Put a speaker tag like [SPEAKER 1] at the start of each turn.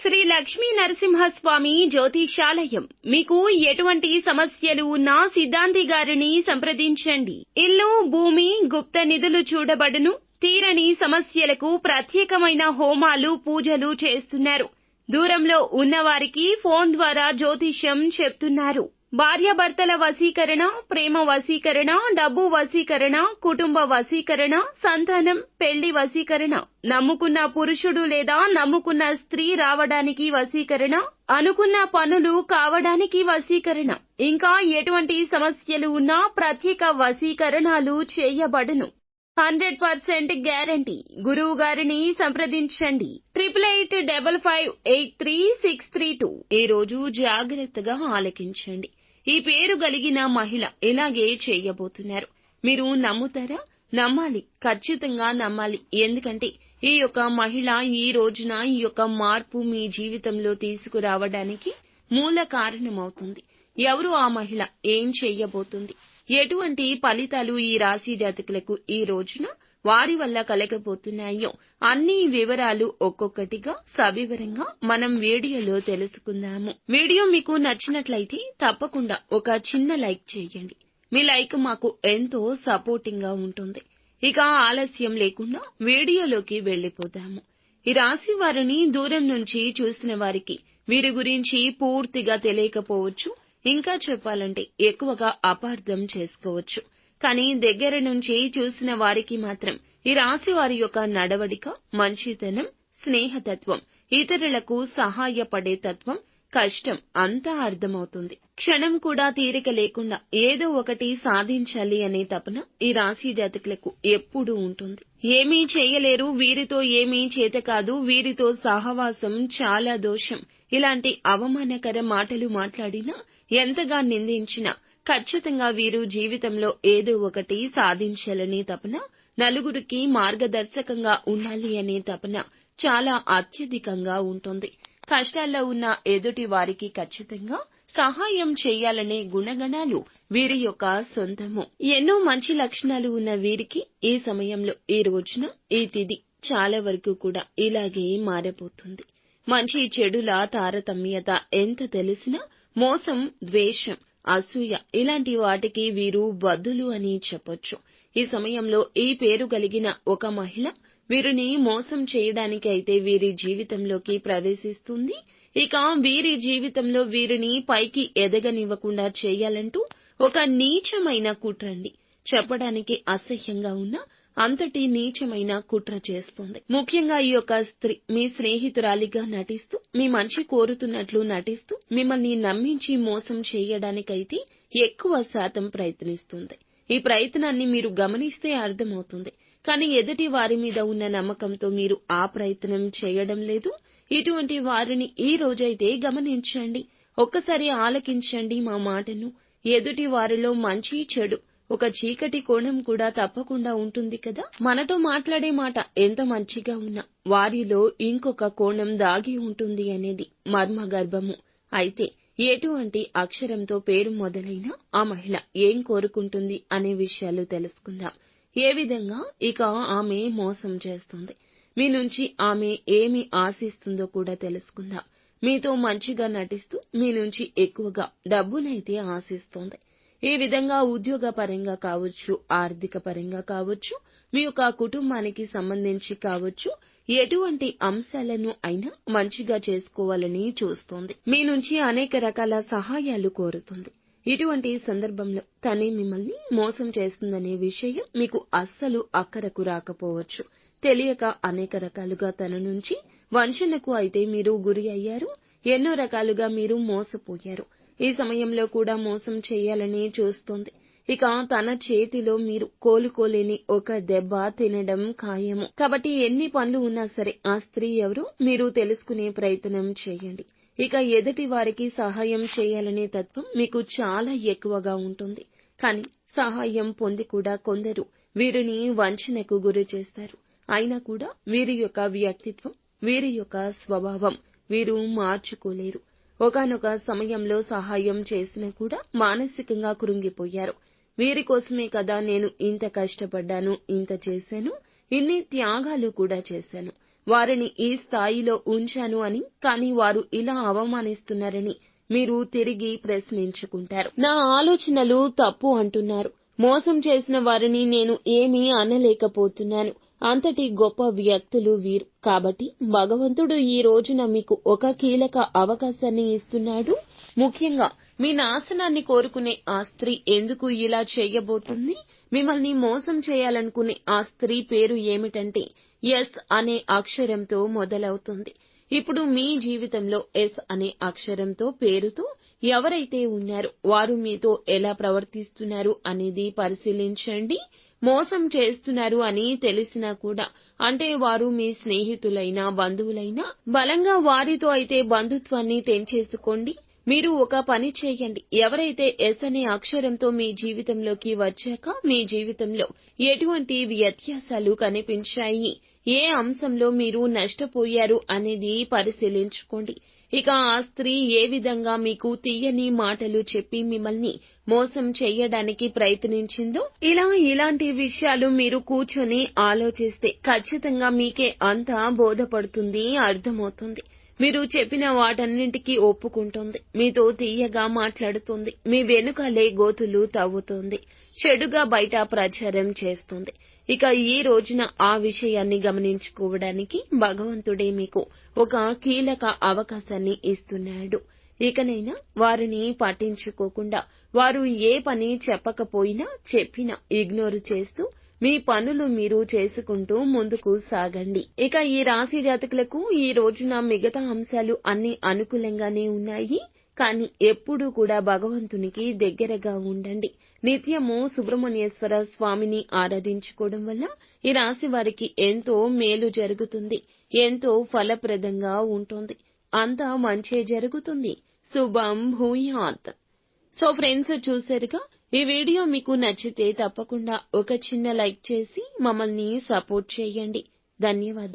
[SPEAKER 1] శ్రీ లక్ష్మీ నరసింహస్వామి జ్యోతిషాలయం. మీకు ఎటువంటి సమస్యలు ఉన్నా సిద్ధాంతి గారిని సంప్రదించండి. ఇల్లు, భూమి, గుప్త నిధులు చూడబడును. తీరని సమస్యలకు ప్రత్యేకమైన హోమాలు, పూజలు చేస్తున్నారు. దూరంలో ఉన్నవారికి ఫోన్ ద్వారా జ్యోతిష్యం చెప్తున్నారు. భార్యాభర్తల వశీకరణ, ప్రేమ వశీకరణ, డబ్బు వశీకరణ, కుటుంబ వశీకరణ, సంతానం, పెళ్లి వశీకరణ, నమ్ముకున్న పురుషుడు లేదా నమ్ముకున్న స్త్రీ రావడానికి వశీకరణ, అనుకున్న పనులు కావడానికి వశీకరణ, ఇంకా ఎటువంటి సమస్యలు ఉన్నా ప్రత్యేక వశీకరణాలు చేయబడును. 100% గ్యారంటీ. గురువు గారిని సంప్రదించండి. 8855533632. ఈ రోజు జాగ్రత్తగా ఆలకించండి. ఈ పేరు కలిగిన మహిళ ఇలాగే చేయబోతున్నారు. మీరు నమ్ముతారా? నమ్మాలి, ఖచ్చితంగా నమ్మాలి. ఎందుకంటే ఈ యొక్క మహిళ ఈ రోజున ఈ యొక్క మార్పు మీ జీవితంలో తీసుకురావడానికి మూల కారణమవుతుంది. ఎవరు ఆ మహిళ? ఏం చెయ్యబోతుంది? ఎటువంటి ఫలితాలు ఈ రాశి జాతకులకు ఈ రోజున వారి వల్ల కలగబోతున్నాయో అన్ని వివరాలు ఒక్కొక్కటిగా సవివరంగా మనం వీడియోలో తెలుసుకుందాము. వీడియో మీకు నచ్చినట్లయితే తప్పకుండా ఒక చిన్న లైక్ చేయండి. మీ లైక్ మాకు ఎంతో సపోర్టింగ్ గా ఉంటుంది. ఇక ఆలస్యం లేకుండా వీడియోలోకి వెళ్లిపోదాము. ఈ రాశి వారిని దూరం నుంచి చూసిన వారికి వీరి గురించి పూర్తిగా తెలియకపోవచ్చు. ఇంకా చెప్పాలంటే ఎక్కువగా అపార్థం చేసుకోవచ్చు. కానీ దగ్గర నుంచి చూసిన వారికి మాత్రం ఈ రాశి వారి యొక్క నడవడిక, మంచితనం, స్నేహతత్వం, ఇతరులకు సహాయపడే తత్వం, కష్టం అంతా అర్థమవుతుంది. క్షణం కూడా తీరిక లేకుండా ఏదో ఒకటి సాధించాలి అనే తపన ఈ రాశి జాతకులకు ఎప్పుడూ ఉంటుంది. ఏమీ చేయలేరు, వీరితో ఏమీ చేత కాదు, వీరితో సహవాసం చాలా దోషం, ఇలాంటి అవమానకర మాటలు మాట్లాడినా, ఎంతగా నిందించినా ఖచ్చితంగా వీరు జీవితంలో ఏదో ఒకటి సాధించాలనే తపన, నలుగురికి మార్గదర్శకంగా ఉండాలి అనే తపన చాలా అత్యధికంగా ఉంటుంది. కష్టాల్లో ఉన్న ఎదుటి వారికి ఖచ్చితంగా సహాయం చేయాలనే గుణగణాలు వీరి యొక్క సొంతము. ఎన్నో మంచి లక్షణాలు ఉన్న వీరికి ఈ సమయంలో, ఈ రోజున, ఈ తిథి చాలా వరకు కూడా ఇలాగే మారబోతుంది. మంచి చెడుల తారతమ్యత ఎంత తెలిసినా మోసం, ద్వేషం, అసూయ ఇలాంటి వాటికి వీరు బద్దులు అని చెప్పొచ్చు. ఈ సమయంలో ఈ పేరు కలిగిన ఒక మహిళ వీరిని మోసం చేయడానికి అయితే వీరి జీవితంలోకి ప్రవేశిస్తుంది. ఇక వీరి జీవితంలో వీరిని పైకి ఎదగనివ్వకుండా చేయాలంటూ ఒక నీచమైన కుట్రండి. చెప్పడానికి అసహ్యంగా ఉన్న అంతటి నీచమైన కుట్ర చేస్తుంది. ముఖ్యంగా ఈ యొక్క స్త్రీ మీ స్నేహితురాలిగా నటిస్తూ, మీ మంచి కోరుతున్నట్లు నటిస్తూ, మిమ్మల్ని నమ్మించి మోసం చేయడానికైతే ఎక్కువ శాతం ప్రయత్నిస్తుంది. ఈ ప్రయత్నాన్ని మీరు గమనిస్తే అర్థమవుతుంది. కానీ ఎదుటి వారి మీద ఉన్న నమ్మకంతో మీరు ఆ ప్రయత్నం చేయడం లేదు. ఇటువంటి వారిని ఈ రోజైతే గమనించండి. ఒక్కసారి ఆలకించండి మా మాటను. ఎదుటి వారిలో మంచి, చెడు, ఒక చీకటి కోణం కూడా తప్పకుండా ఉంటుంది కదా. మనతో మాట్లాడే మాట ఎంత మంచిగా ఉన్నా వారిలో ఇంకొక కోణం దాగి ఉంటుంది అనేది మర్మగర్భము. అయితే ఎటువంటి అక్షరంతో పేరు మొదలైనా ఆ మహిళ ఏం కోరుకుంటుంది అనే విషయాలు తెలుసుకుందాం. ఏ విధంగా ఇక ఆమె మోసం చేస్తుంది, మీ నుంచి ఆమె ఏమి ఆశిస్తుందో కూడా తెలుసుకుందాం. మీతో మంచిగా నటిస్తూ మీ నుంచి ఎక్కువగా డబ్బునైతే ఆశిస్తోంది. ఈ విధంగా ఉద్యోగ పరంగా కావచ్చు, ఆర్థిక పరంగా కావచ్చు, మీ యొక్క కుటుంబానికి సంబంధించి కావచ్చు, ఎటువంటి అంశాలను అయినా మంచిగా చేసుకోవాలని చూస్తోంది. మీ నుంచి అనేక రకాల సహాయాలు కోరుతుంది. ఇటువంటి సందర్భంలో తనే మిమ్మల్ని మోసం చేస్తుందనే విషయం మీకు అస్సలు అక్కరకు రాకపోవచ్చు. తెలియక అనేక రకాలుగా తన నుంచి వంచనకు అయితే మీరు గురి అయ్యారు. ఎన్నో రకాలుగా మీరు మోసపోయారు. ఈ సమయంలో కూడా మోసం చేయాలని చూస్తోంది. ఇక తన చేతిలో మీరు కోలుకోలేని ఒక దెబ్బ తినడం ఖాయము. కాబట్టి ఎన్ని పనులు ఉన్నా సరే ఆ స్త్రీ ఎవరో మీరు తెలుసుకునే ప్రయత్నం చేయండి. ఇక ఎదుటి వారికి సహాయం చేయాలనే తత్వం మీకు చాలా ఎక్కువగా ఉంటుంది. కానీ సహాయం పొంది కూడా కొందరు వీరిని వంచనకు గురి చేస్తారు. అయినా కూడా వీరి యొక్క వ్యక్తిత్వం, వీరి యొక్క స్వభావం వీరు మార్చుకోలేరు. ఒకానొక సమయంలో సహాయం చేసినా కూడా మానసికంగా కృంగిపోయారు. వీరి కోసమే కదా నేను ఇంత కష్టపడ్డాను, ఇంత చేశాను, ఇన్ని త్యాగాలు కూడా చేశాను. వారిని ఈ స్థాయిలో ఉంచాను అని, కానీ వారు ఇలా అవమానిస్తున్నారని మీరు తిరిగి ప్రశ్నించుకుంటారు. నా ఆలోచనలు తప్పు అంటున్నారు. మోసం చేసిన వారిని నేను ఏమీ అనలేకపోతున్నాను. అంతటి గొప్ప వ్యక్తులు వీరు. కాబట్టి భగవంతుడు ఈ రోజున మీకు ఒక కీలక అవకాశాన్ని ఇస్తున్నాడు. ముఖ్యంగా మీ నాశనాన్ని కోరుకునే ఆ స్త్రీ ఎందుకు ఇలా చేయబోతుంది? మిమ్మల్ని మోసం చేయాలనుకునే ఆ స్త్రీ పేరు ఏమిటంటే ఎస్ అనే అక్షరంతో మొదలవుతుంది. ఇప్పుడు మీ జీవితంలో ఎస్ అనే అక్షరంతో పేరుతో ఎవరైతే ఉన్నారో వారు మీతో ఎలా ప్రవర్తిస్తున్నారు అనేది పరిశీలించండి. మోసం చేస్తున్నారు అని తెలిసినా కూడా, అంటే వారు మీ స్నేహితులైనా బంధువులైనా, బలంగా వారితో అయితే బంధుత్వాన్ని తెంచేసుకోండి. మీరు ఒక పని చేయండి. ఎవరైతే ఎస్ అనే అక్షరంతో మీ జీవితంలోకి వచ్చాక మీ జీవితంలో ఎటువంటి వ్యత్యాసాలు కనిపించాయి, ఏ అంశంలో మీరు నష్టపోయారు అనేది పరిశీలించుకోండి. ఇక ఆ స్త్రీ ఏ విధంగా మీకు తీయని మాటలు చెప్పి మిమ్మల్ని మోసం చేయడానికి ప్రయత్నించిందో, ఇలాంటి విషయాలు మీరు కూర్చొని ఆలోచిస్తే ఖచ్చితంగా మీకే అంతా బోధపడుతుంది, అర్థమవుతుంది. మీరు చెప్పిన వాటన్నింటికీ ఒప్పుకుంటోంది. మీతో తీయగా మాట్లాడుతోంది. మీ వెనుకాలే గోతులు తవ్వుతోంది. చెడుగా బయట ప్రచారం చేస్తోంది. ఇక ఈ రోజున ఆ విషయాన్ని గమనించుకోవడానికి భగవంతుడే మీకు ఒక కీలక అవకాశాన్ని ఇస్తున్నాడు. ఇకనైనా వారిని పట్టించుకోకుండా, వారు ఏ పని చెప్పకపోయినా చెప్పినా ఇగ్నోరు చేస్తూ మీ పనులు మీరు చేసుకుంటూ ముందుకు సాగండి. ఇక ఈ రాశి జాతకులకు ఈ రోజున మిగతా అంశాలు అన్ని అనుకూలంగానే ఉన్నాయి. కానీ ఎప్పుడూ కూడా భగవంతునికి దగ్గరగా ఉండండి. నిత్యము సుబ్రహ్మణ్యేశ్వర స్వామిని ఆరాధించుకోవడం వల్ల ఈ రాశి వారికి ఎంతో మేలు జరుగుతుంది. ఎంతో ఫలప్రదంగా ఉంటుంది. అంతా మంచే జరుగుతుంది. శుభం భూయాత్. సో ఫ్రెండ్స్, చూశారుగా, ఈ వీడియో మీకు నచ్చితే తప్పకుండా ఒక చిన్న లైక్ చేసి మమ్మల్ని సపోర్ట్ చేయండి. ధన్యవాదాలు.